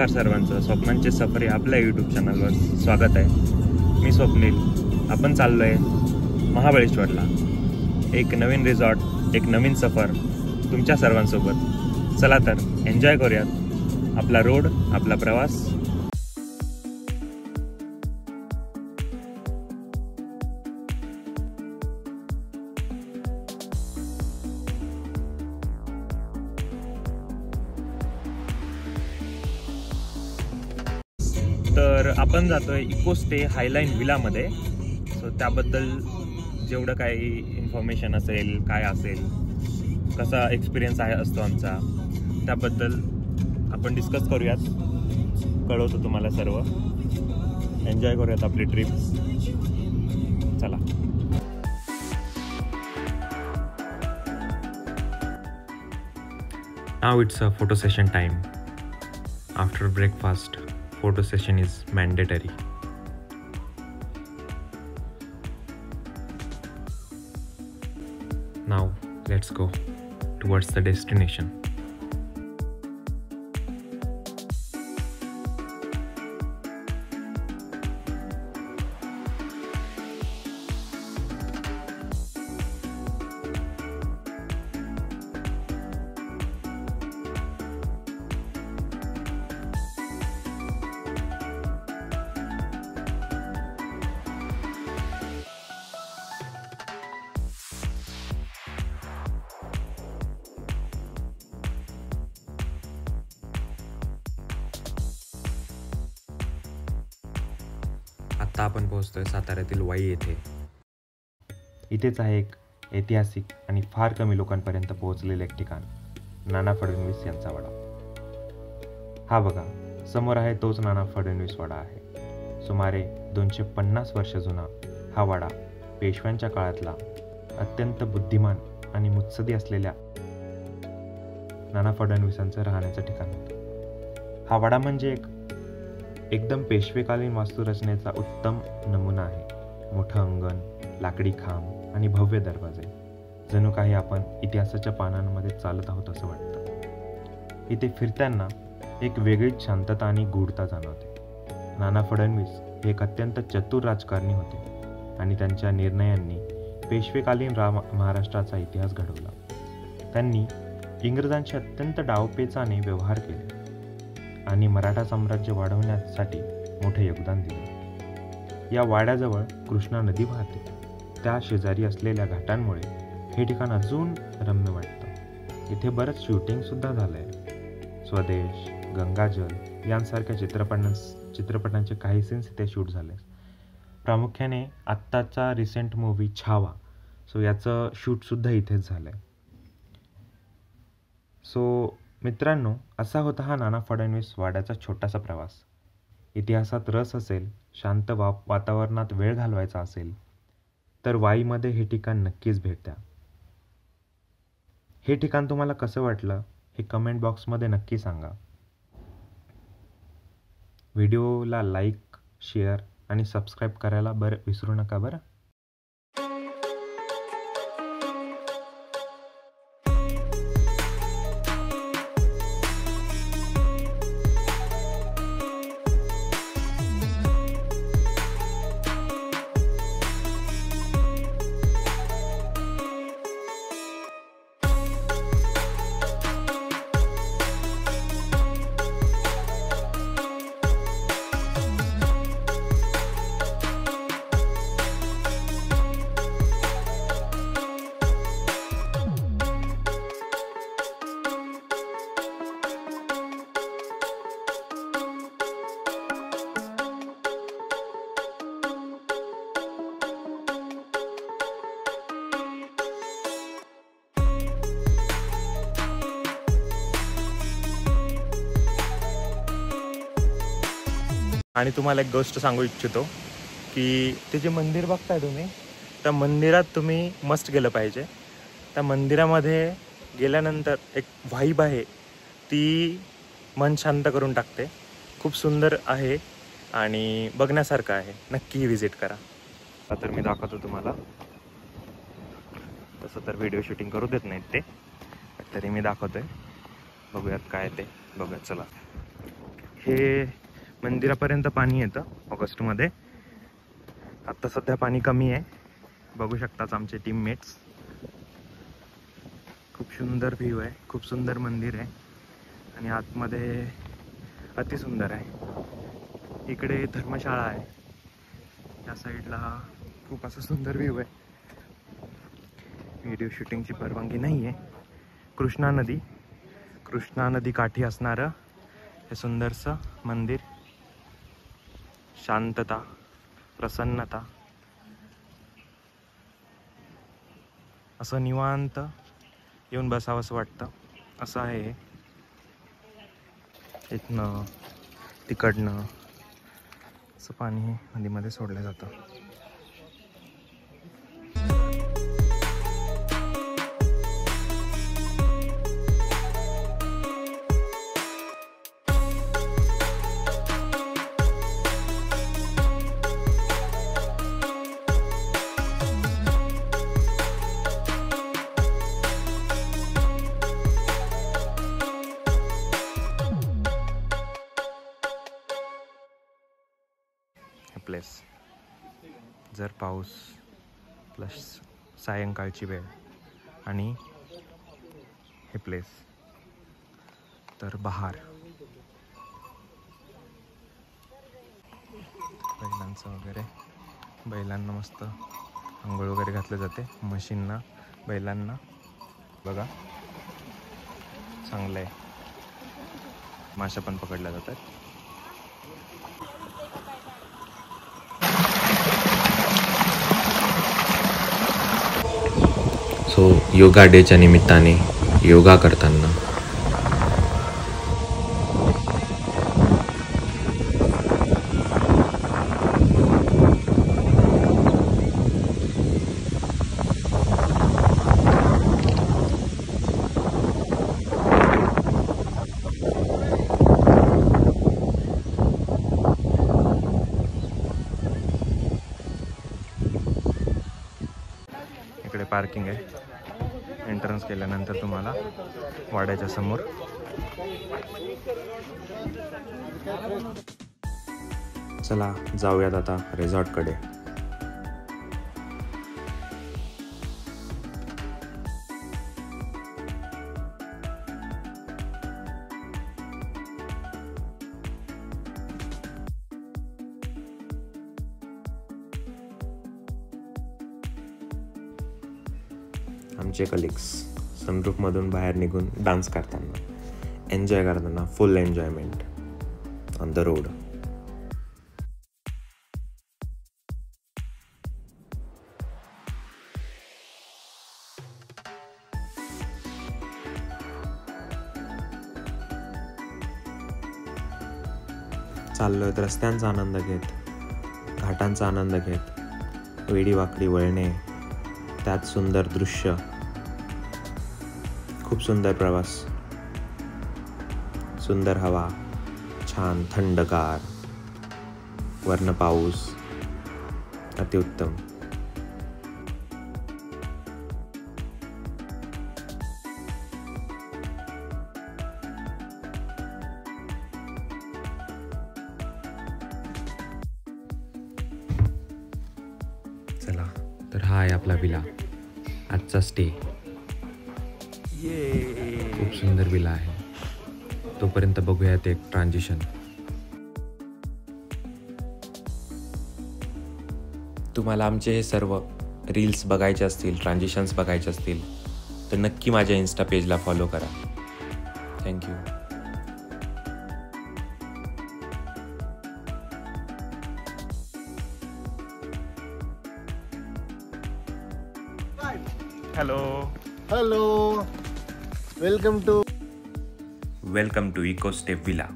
नमस्कार सर्वांचं, स्वप्नांचे सफर या आपल्या यूट्यूब चॅनलवर स्वागत आहे। मी स्वप्नील। आपण चाललो आहे महाबळेश्वरला। एक नवीन रिसॉर्ट, एक नवीन सफर तुमच्या सर्वांसोबत। चला तर एन्जॉय करूयात आपला रोड, आपला प्रवास। तर आपण जातोय इको स्टे हायलाईन विलामध्ये। सो त्याबद्दल जेवढं काही इन्फॉर्मेशन असेल, काय असेल, कसा एक्सपिरियन्स आहे असतो आमचा, त्याबद्दल आपण डिस्कस करूयात। कळवतो तुम्हाला सर्व। एन्जॉय करूयात आपली ट्रिप। चला। Now it's a photo session time. After breakfast, photo session is mandatory. Now let's go towards the destination. आता आपण पोहोचतोय साताऱ्यातील वाई येथे। इथेच आहे एक ऐतिहासिक आणि फार कमी लोकांपर्यंत पोहोचलेले एक ठिकाण, नाना फडणवीस यांचा वाडा। हा बघा, समोर आहे तोच नाना फडणवीस वाडा आहे। सुमारे 250 वर्ष जुना हा वाडा पेशव्यांच्या काळातला अत्यंत बुद्धिमान आणि मुत्सदी असलेल्या नाना फडणवीसांचं राहण्याचं ठिकाण होतं। हा वाडा म्हणजे एकदम पेशवेकालीन वास्तुरचनेचा उत्तम नमुना आहे। मोठं अंगण, लाकडी खांब आणि भव्य दरवाजे, जणू काही आपण इतिहासाच्या पानांमध्ये चालत आहोत असं वाटतं। इथे फिरताना एक वेगळीच शांतता आणि गूढता जाणवते। नाना फडणवीस हे एक अत्यंत चतुर राजकारणी होते आणि त्यांच्या निर्णयांनी पेशवेकालीन महाराष्ट्राचा इतिहास घडवला। त्यांनी इंग्रजांशी अत्यंत डावपेचाने व्यवहार केले आणि मराठा साम्राज्य वाढवण्यासाठी मोठे योगदान दिले। या वाड्याजवळ कृष्णा नदी वाहते। त्या शेजारी असलेल्या घाटांमुळे हे ठिकाण अजून रम्य वाटतं। इथे बरंच शूटिंग सुद्धा झालंय। स्वदेश, गंगाजल यांसारख्या चित्रपटांचे काही सीन्स इथे शूट झाले। प्रामुख्याने आत्ताचा रिसेंट मूवी छावा, सो याचं शूट सुद्धा इथेच झालंय। सो मित्रांनो, असा होता हा नाना फडणवीस वाड्याचा छोटासा प्रवास। इतिहासात रस असेल, शांत वातावरणात वेळ घालवायचा असेल तर वाईमध्ये हे ठिकाण नक्कीच भेट द्या। हे ठिकाण तुम्हाला कसं वाटलं हे कमेंट बॉक्समध्ये नक्की सांगा। व्हिडिओला लाईक, शेअर आणि सबस्क्राईब करायला विसरू नका बरं। आणि तुम्हाला एक गोष्ट सांगू इच्छितो की ते जे मंदिर बघताय तुम्ही, त्या मंदिरात तुम्ही मस्ट गेलं पाहिजे। त्या मंदिरामध्ये गेल्यानंतर एक व्हाईब आहे, ती मन शांत करून टाकते। खूप सुंदर आहे आणि बघण्यासारखं आहे। नक्की व्हिजिट करा। तर मी दाखवतो तुम्हाला। तसं तर व्हिडिओ शूटिंग करू देत नाहीत ते, तरी मी दाखवतोय। बघूयात काय ते, बघूयात चला। हे मंदिरापर्यंत पाणी येतं ऑगस्टमध्ये. आत्ता सध्या पाणी कमी आहे, बघू शकताच आमचे टीममेट्स. खूप सुंदर व्ह्यू आहे, खूप सुंदर मंदिर आहे आणि आतमध्ये अतिसुंदर आहे. इकडे धर्मशाळा आहे, त्या साईडला खूप असं सुंदर व्ह्यू आहे. व्हिडिओ शूटिंगची परवानगी नाही आहे. कृष्णा नदी काठी असणारं हे सुंदरसं मंदिर. शांतता, प्रसन्नता, असं निवांत येऊन बसावंसं वाटतं असं आहे हे. इथनं तिकडनं असं पाणी नदीमध्ये सोडलं जातं. प्लेस जर पाऊस प्लस सायंकाळची वेळ आणि हे प्लेस तर बहार. बैलांचं वगैरे, बैलांना मस्त आंघोळ वगैरे घातलं जाते. म्हशींना, बैलांना बघा चांगलं आहे. माशा पण पकडल्या जातात. सो योगा डेच्या निमित्ताने योगा करताना इकडे पार्किंग आहे. एंट्रन्स केल्यानंतर तुम्हाला वाड्याच्या समोर चला जाऊयात आता रिसॉर्टकडे. आमचे कलिग्स सनरूफमधून बाहेर निघून डान्स करताना, एन्जॉय करताना, फुल एन्जॉयमेंट ऑन द रोड. चाललोय रस्त्यांचा आनंद घेत, घाटांचा आनंद घेत, वेडी वाकडी वळणे, त्यात सुंदर दृश्य. खूप सुंदर प्रवास, सुंदर हवा, छान थंडगार, वर्ण पाऊस, अतिउत्तम. चला तर हा आहे आपला विला, आजचा स्टे. खूप सुंदर विला आहे. तोपर्यंत बघूयात एक ट्रान्झिशन. तुम्हाला आमचे हे सर्व रील्स बघायचे असतील, ट्रान्झिशन्स बघायचे असतील तर नक्की माझ्या इन्स्टा पेजला फॉलो करा. Thank you. Hello. Welcome to EcoStep Villa.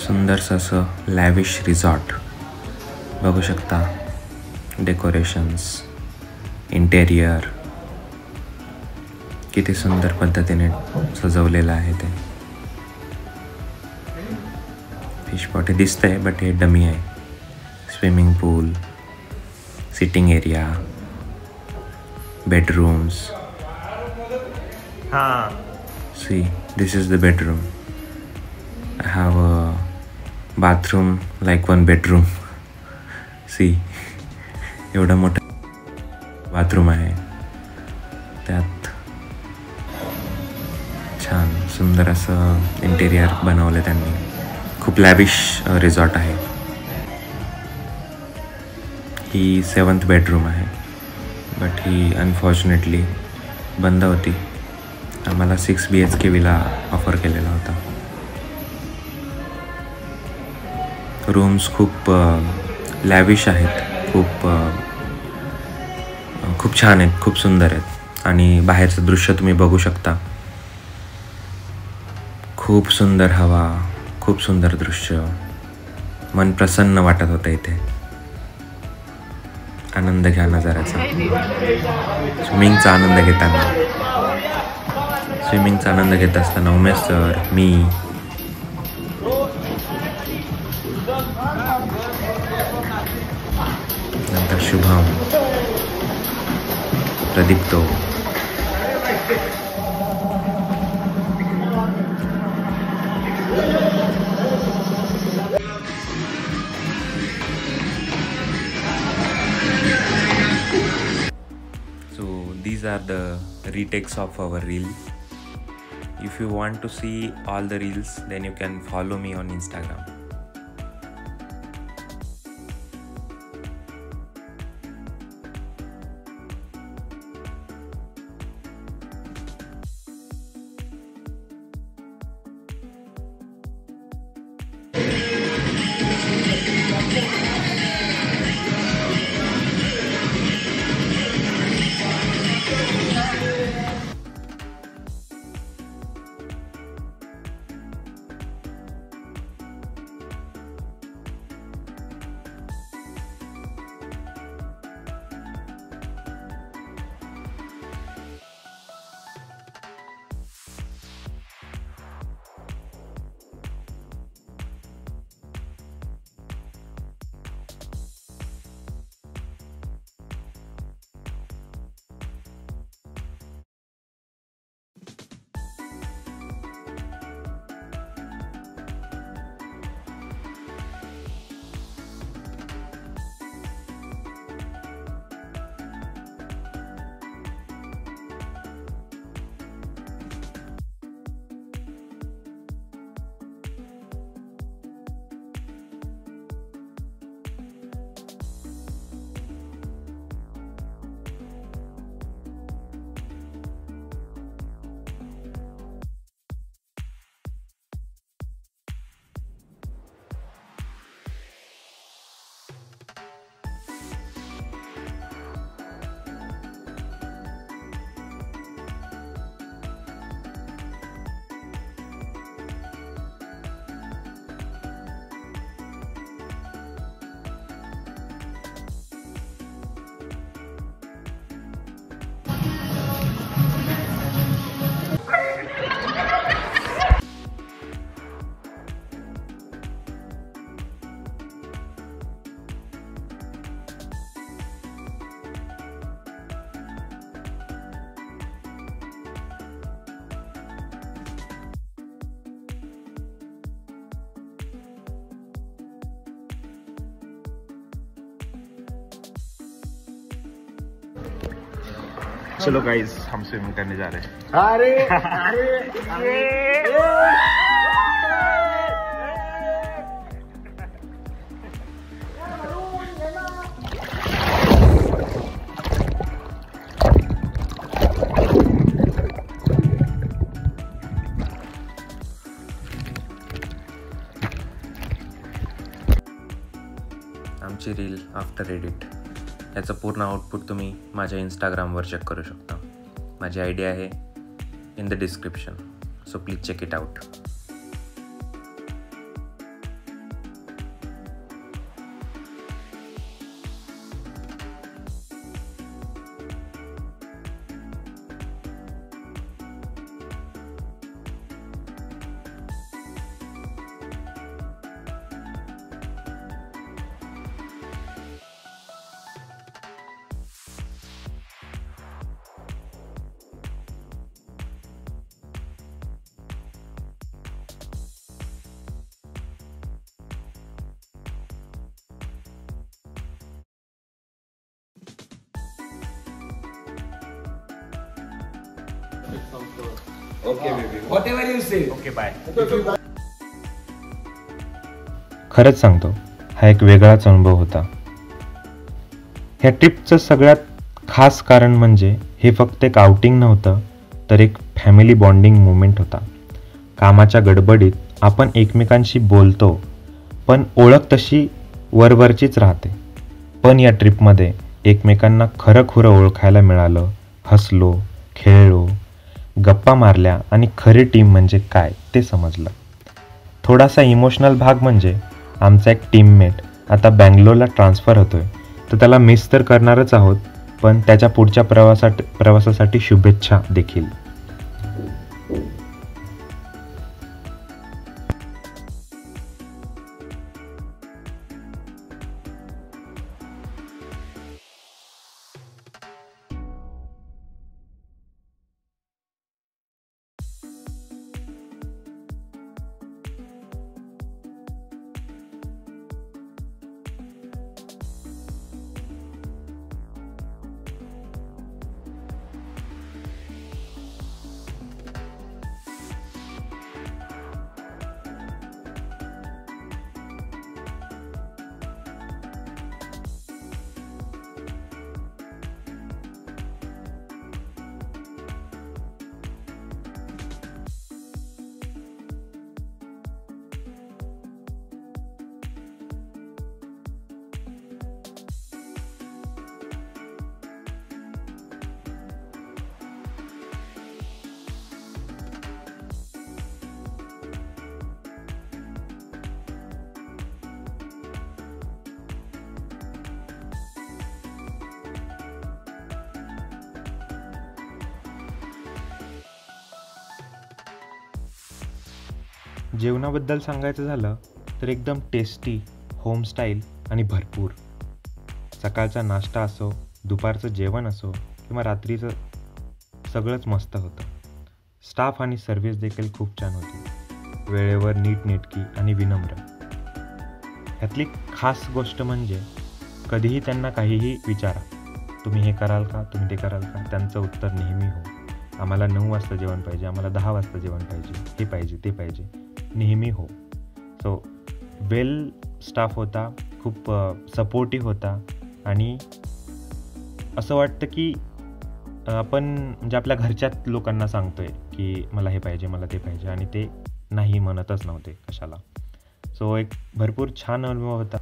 सुंदरसं असं लॅविश रिसॉर्ट बघू शकता. डेकोरेशन्स, इंटेरियर किती सुंदर पद्धतीने सजवलेलं आहे ते. फिश पॉट हे दिसतंय बट हे डमी आहे. Swimming pool, sitting area, bedrooms, See, this is the bedroom. I have a bathroom like one bedroom. See, एवढा मोठा बाथरूम आहे. त्यात छान सुंदर असं इंटेरियर बनवलं त्यांनी. खूप लॅविश रिसॉर्ट आहे. ही 7th बेडरूम आहे, बट ही अनफॉर्च्युनेटली बंद होती. आम्हाला 6 BHK विला ऑफर केलेला होता. रूम्स खूप लॅविश आहेत, खूप छान आहेत, खूप सुंदर आहेत. आणि बाहेरचं दृश्य तुम्ही बघू शकता. खूप सुंदर हवा, खूप सुंदर दृश्य. मन प्रसन्न वाटत होतं इथे. आनंद घ्या नजाऱ्याचा. स्विमिंगचा आनंद घेत असताना उमेश सर, मी, नंतर Shubham, Pradipto, these are the retakes of our reel. If you want to see all the reels, then you can follow me on Instagram. चलो गाइस, हम स्विमिंग करने जा रहे हैं. आमची रील आफ्टर एडिट याचं पूर्ण आउटपुट तुम्ही माझ्या इंस्टाग्रामवर चेक करू शकता. माझी आयडी आहे in the description, so please check it out. Whatever you say. खरंच सांगतो, हा एक वेगळाच अनुभव होता. ह्या ट्रिपचं सगळ्यात खास कारण म्हणजे हे फक्त एक आउटिंग नव्हतं, तर एक फॅमिली बॉन्डिंग मुवमेंट होता. कामाच्या गडबडीत आपण एकमेकांशी बोलतो, पण ओळख तशी वरवरचीच राहते. पण या ट्रिपमध्ये एकमेकांना खरं खुरं ओळखायला मिळालं. हसलो, खेळलो, गप्पा मारल्या आणि खरी टीम म्हणजे काय ते समजलं. थोडासा इमोशनल भाग म्हणजे आमचा एक टीममेट आता बँगलोरला ट्रान्सफर होतोय, तर त्याला मिस तर करणारच आहोत, पण त्याच्या पुढच्या प्रवासासाठी शुभेच्छा देखील. जेवणाबद्दल सांगायचं झालं तर एकदम टेस्टी, होम स्टाईल आणि भरपूर. सकाळचा नाश्ता असो, दुपारचं जेवण असो किंवा रात्रीचं, सगळंच मस्त होतं. स्टाफ आणि सर्व्हिस देखील खूप छान होती, वेळेवर, नीटनेटकी आणि विनम्र. ह्यातली खास गोष्ट म्हणजे कधीही त्यांना काहीही विचारा, तुम्ही हे कराल का, तुम्ही ते कराल का, त्यांचं उत्तर नेहमी हो. आम्हाला 9 वाजता जेवण पाहिजे, आम्हाला 10 वाजता जेवण पाहिजे, हे पाहिजे ते पाहिजे, नेहमी हो. सो वेल स्टाफ होता, खूप सपोर्टिव्ह होता आणि असं वाटतं की आपण म्हणजे आपल्या घरच्याच लोकांना सांगतोय की मला हे पाहिजे, मला ते पाहिजे, आणि ते नाही म्हणतच नव्हते कशाला. सो एक भरपूर छान अनुभव होता.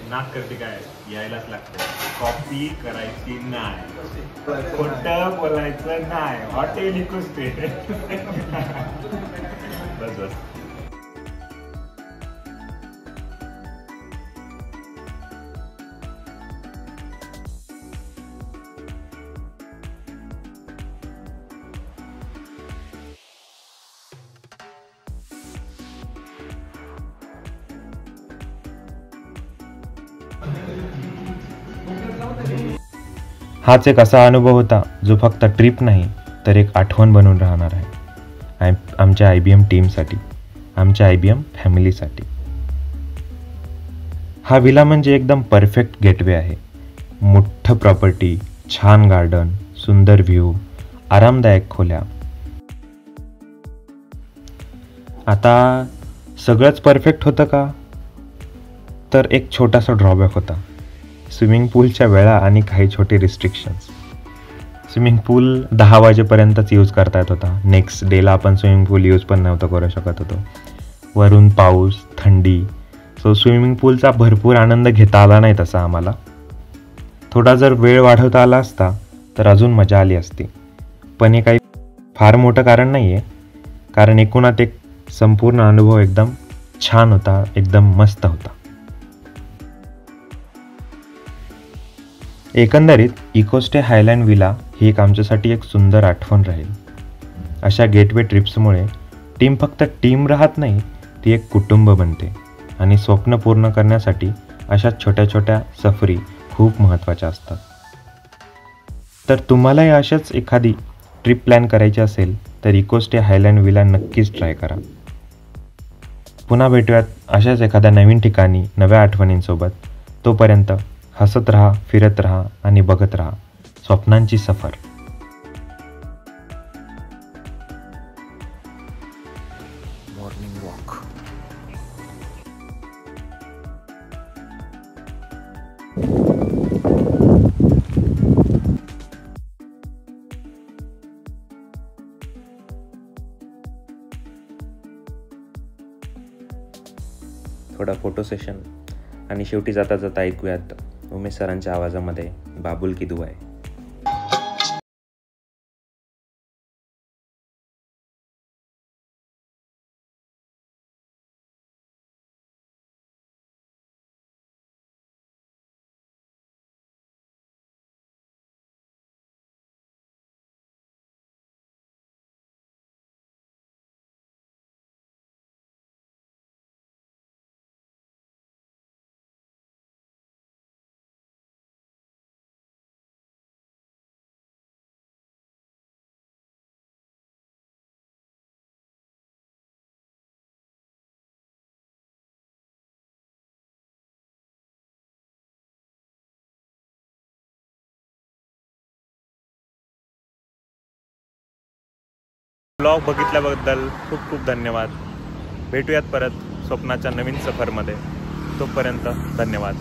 नाक करते काय, यायलाच लागतं. कॉपी करायची नाही, खोटं बोलायचं नाही, हॉटेल इकूच ते. बस बस. हाच एक असा अनुभव होता जो फक्त ट्रिप नाही तर एक आठवण बनून राहणार आहे आमच्या IBM टीमसाठी, आमच्या IBM फॅमिलीसाठी. हा विला म्हणजे एकदम परफेक्ट गेटवे आहे. मोठं प्रॉपर्टी, छान गार्डन, सुंदर व्ह्यू, आरामदायक खोल्या. आता सगळंच परफेक्ट होतं का, तर एक छोटासा ड्रॉबॅक होता. स्विमिंग पूलच्या वेळा आणि काही छोटे रिस्ट्रिक्शन्स. स्विमिंग पूल 10 वाजेपर्यंतच यूज करता येत होता. नेक्स्ट डेला आपण स्विमिंग पूल यूज पण नव्हतं करू शकत होतो. वरून पाऊस, थंडी. सो स्विमिंग पूलचा भरपूर आनंद घेता आला नाही तसा आम्हाला. थोडा जर वेळ वाढवता आला असता तर अजून मजा आली असती. पण हे काही फार मोठं कारण नाही आहे, कारण एकूणात एक संपूर्ण अनुभव एकदम छान होता, एकदम मस्त होता. एकंदरीत इकोस्टे हायलँड विला ही एक आमच्यासाठी एक सुंदर आठवण राहील. अशा गेटवे ट्रिप्समुळे टीम फक्त टीम राहत नाही, ती एक कुटुंब बनते. आणि स्वप्न पूर्ण करण्यासाठी अशा छोट्या छोट्या सफरी खूप महत्त्वाच्या असतात. तर तुम्हालाही अशाच एखादी ट्रिप प्लॅन करायची असेल तर इकोस्टे हायलँड विला नक्कीच ट्राय करा. पुन्हा भेटूयात अशाच एखाद्या नवीन ठिकाणी नव्या आठवणींसोबत. तोपर्यंत हसत राहा, फिरत राहा आणि बघत राहा स्वप्नांची सफर. फोटो सेशन आणि शेवटी जाता जाता ऐकूयात उमेश सरांच्या आवाजामध्ये बाबुल की दुआ आहे. ब्लॉग बघितल्याबद्दल खूप खूप धन्यवाद. भेटूयात परत स्वप्नाच्या नवीन सफरमध्ये. तोपर्यंत धन्यवाद.